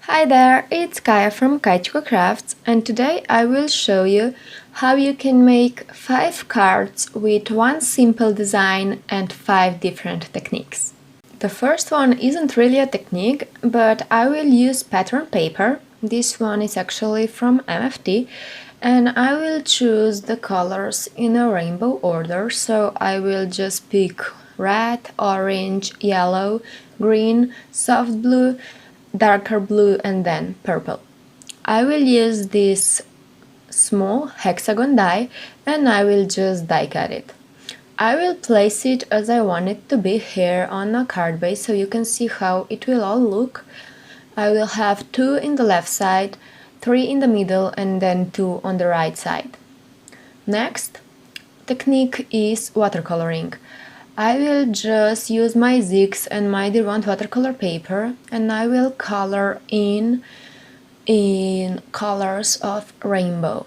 Hi there, it's Kaya from Kuretake Crafts, and today I will show you how you can make 5 cards with one simple design and 5 different techniques. The first one isn't really a technique, but I will use pattern paper. This one is actually from MFT, and I will choose the colors in a rainbow order, so I will just pick red, orange, yellow, green, soft blue, darker blue, and then purple. I will use this small hexagon die and I will just die cut it. I will place it as I want it to be here on a card base so you can see how it will all look. I will have 2 in the left side, 3 in the middle, and then 2 on the right side. Next technique is watercoloring. I will just use my Zix and my Derwent watercolor paper and I will color in colors of rainbow.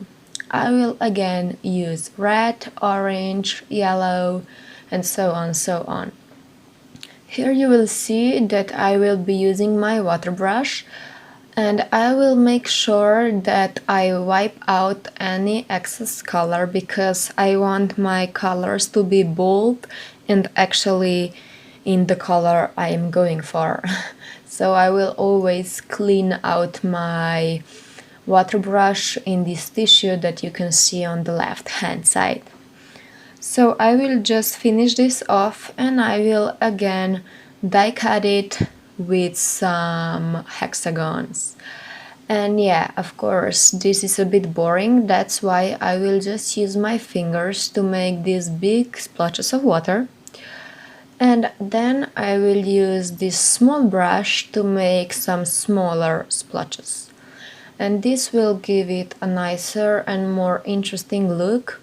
I will again use red, orange, yellow, and so on. Here you will see that I will be using my water brush and I will make sure that I wipe out any excess color because I want my colors to be bold and actually in the color I am going for. So I will always clean out my water brush in this tissue that you can see on the left hand side. So I will just finish this off and I will again die cut it with some hexagons. And yeah, of course, this is a bit boring, that's why I will just use my fingers to make these big splotches of water. And then I will use this small brush to make some smaller splotches. And this will give it a nicer and more interesting look.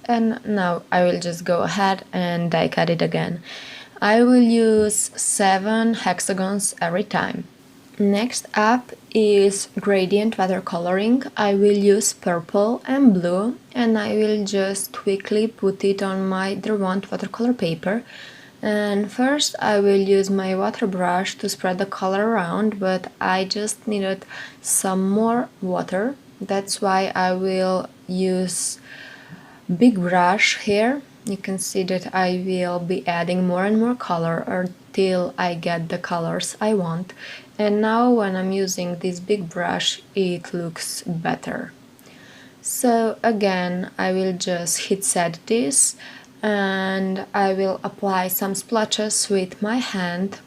And now I will just go ahead and die cut it again. I will use 7 hexagons every time. Next up is gradient watercoloring. I will use purple and blue and I will just quickly put it on my Derwent watercolor paper. And first I will use my water brush to spread the color around, but I just needed some more water. That's why I will use big brush here. You can see that I will be adding more and more color until I get the colors I want. And now when I'm using this big brush, it looks better. So again, I will just hit set this and I will apply some splotches with my hand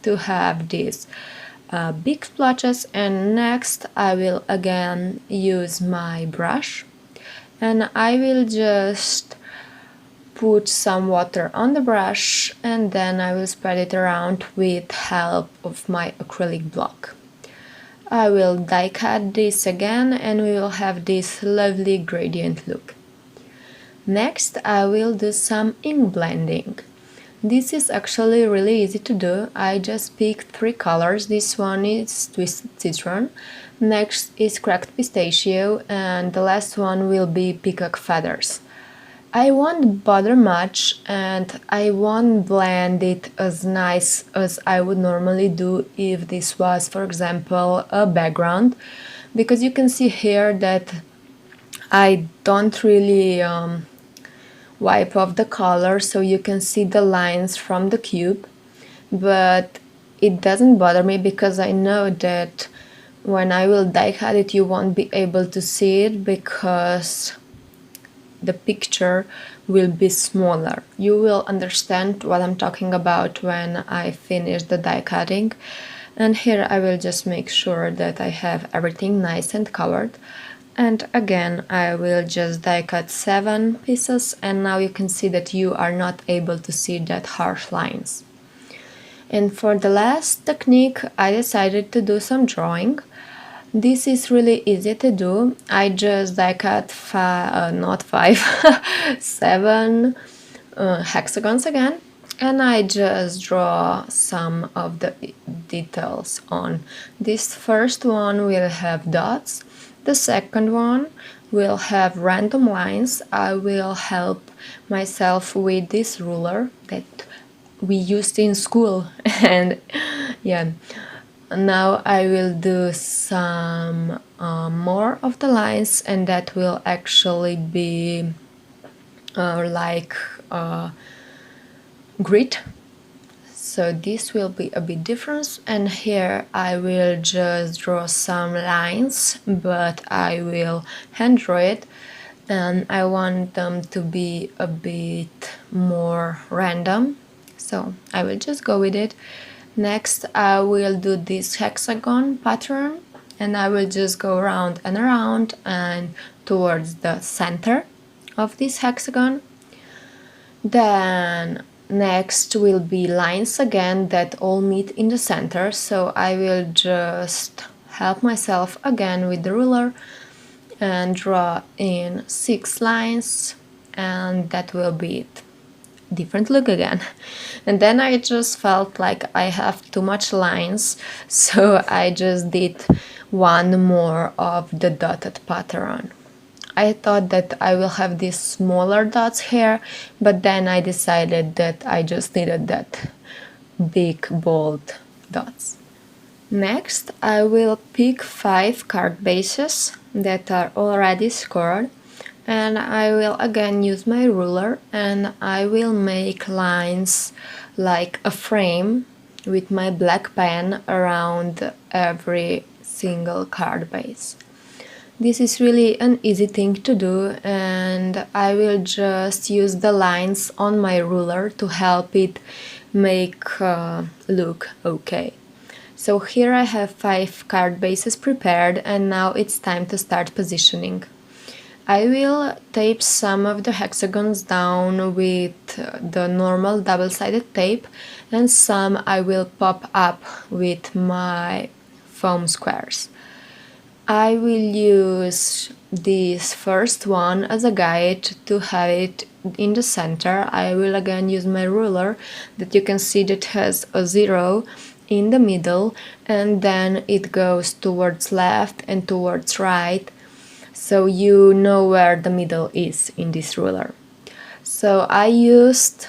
to have these big splotches, and next I will again use my brush and I will just put some water on the brush and then I will spread it around with help of my acrylic block. I will die cut this again and we will have this lovely gradient look. Next, I will do some ink blending. This is actually really easy to do. I just picked 3 colors. This one is Twisted Citron, next is Cracked Pistachio, and the last one will be Peacock Feathers. I won't bother much and I won't blend it as nice as I would normally do if this was, for example, a background, because you can see here that I don't really wipe off the color so you can see the lines from the cube, but it doesn't bother me because I know that when I will die cut it you won't be able to see it because the picture will be smaller. You will understand what I'm talking about when I finish the die cutting. And here I will just make sure that I have everything nice and covered. And again, I will just die cut 7 pieces, and now you can see that you are not able to see that harsh lines. And for the last technique, I decided to do some drawing. This is really easy to do. I just die cut 7 hexagons again, and I just draw some of the details on. This first one will have dots. The second one will have random lines. I will help myself with this ruler that we used in school and yeah, Now I will do some more of the lines, and that will actually be like grid. So this will be a bit different, and here I will just draw some lines, but I will hand draw it, and I want them to be a bit more random, so I will just go with it. Next I will do this hexagon pattern, and I will just go around and around and towards the center of this hexagon. Then next will be lines again that all meet in the center, so I will just help myself again with the ruler and draw in 6 lines, and that will be it. Different look again. And then I just felt like I have too much lines, so I just did one more of the dotted pattern. I thought that I will have these smaller dots here, but then I decided that I just needed that big bold dots. Next, I will pick 5 card bases that are already scored, and I will again use my ruler, and I will make lines like a frame with my black pen around every single card base. This is really an easy thing to do, and I will just use the lines on my ruler to help it make look okay. So here I have 5 card bases prepared, and now it's time to start positioning. I will tape some of the hexagons down with the normal double-sided tape, and some I will pop up with my foam squares. I will use this first one as a guide to have it in the center. I will again use my ruler that you can see that has a 0 in the middle, and then it goes towards left and towards right, so you know where the middle is in this ruler. So I used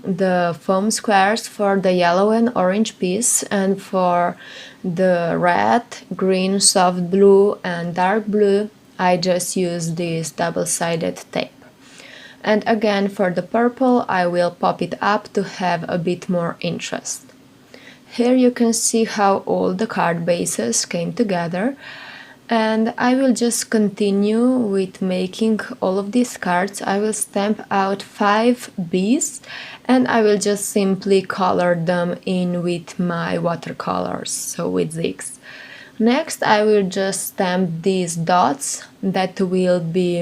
the foam squares for the yellow and orange piece, and for the red, green, soft blue and dark blue I just used this double-sided tape. And again for the purple I will pop it up to have a bit more interest. Here you can see how all the card bases came together, and I will just continue with making all of these cards. I will stamp out 5 bees, and I will just simply color them in with my watercolors, so with Zix. Next I will just stamp these dots that will be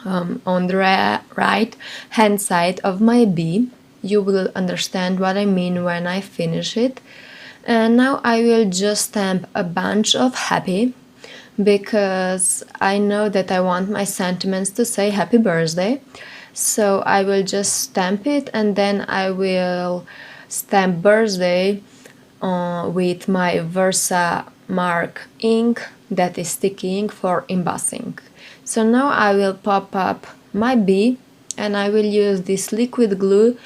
on the right hand side of my bee. You will understand what I mean when I finish it. And now I will just stamp a bunch of happy, because I know that I want my sentiments to say happy birthday. So I will just stamp it, and then I will stamp birthday with my Versamark ink that is sticky ink for embossing. So now I will pop up my bee, and I will use this liquid glue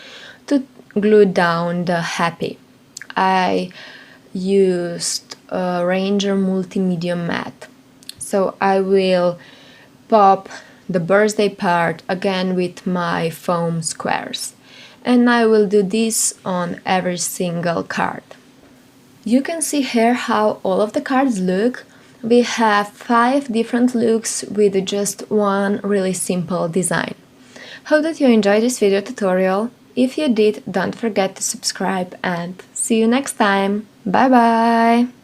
to glue down the happy. I used a Rayher multimedia matte. So I will pop the birthday part again with my foam squares, and I will do this on every single card. You can see here how all of the cards look. We have 5 different looks with just one really simple design. Hope that you enjoyed this video tutorial. If you did, don't forget to subscribe, and see you next time. Bye bye!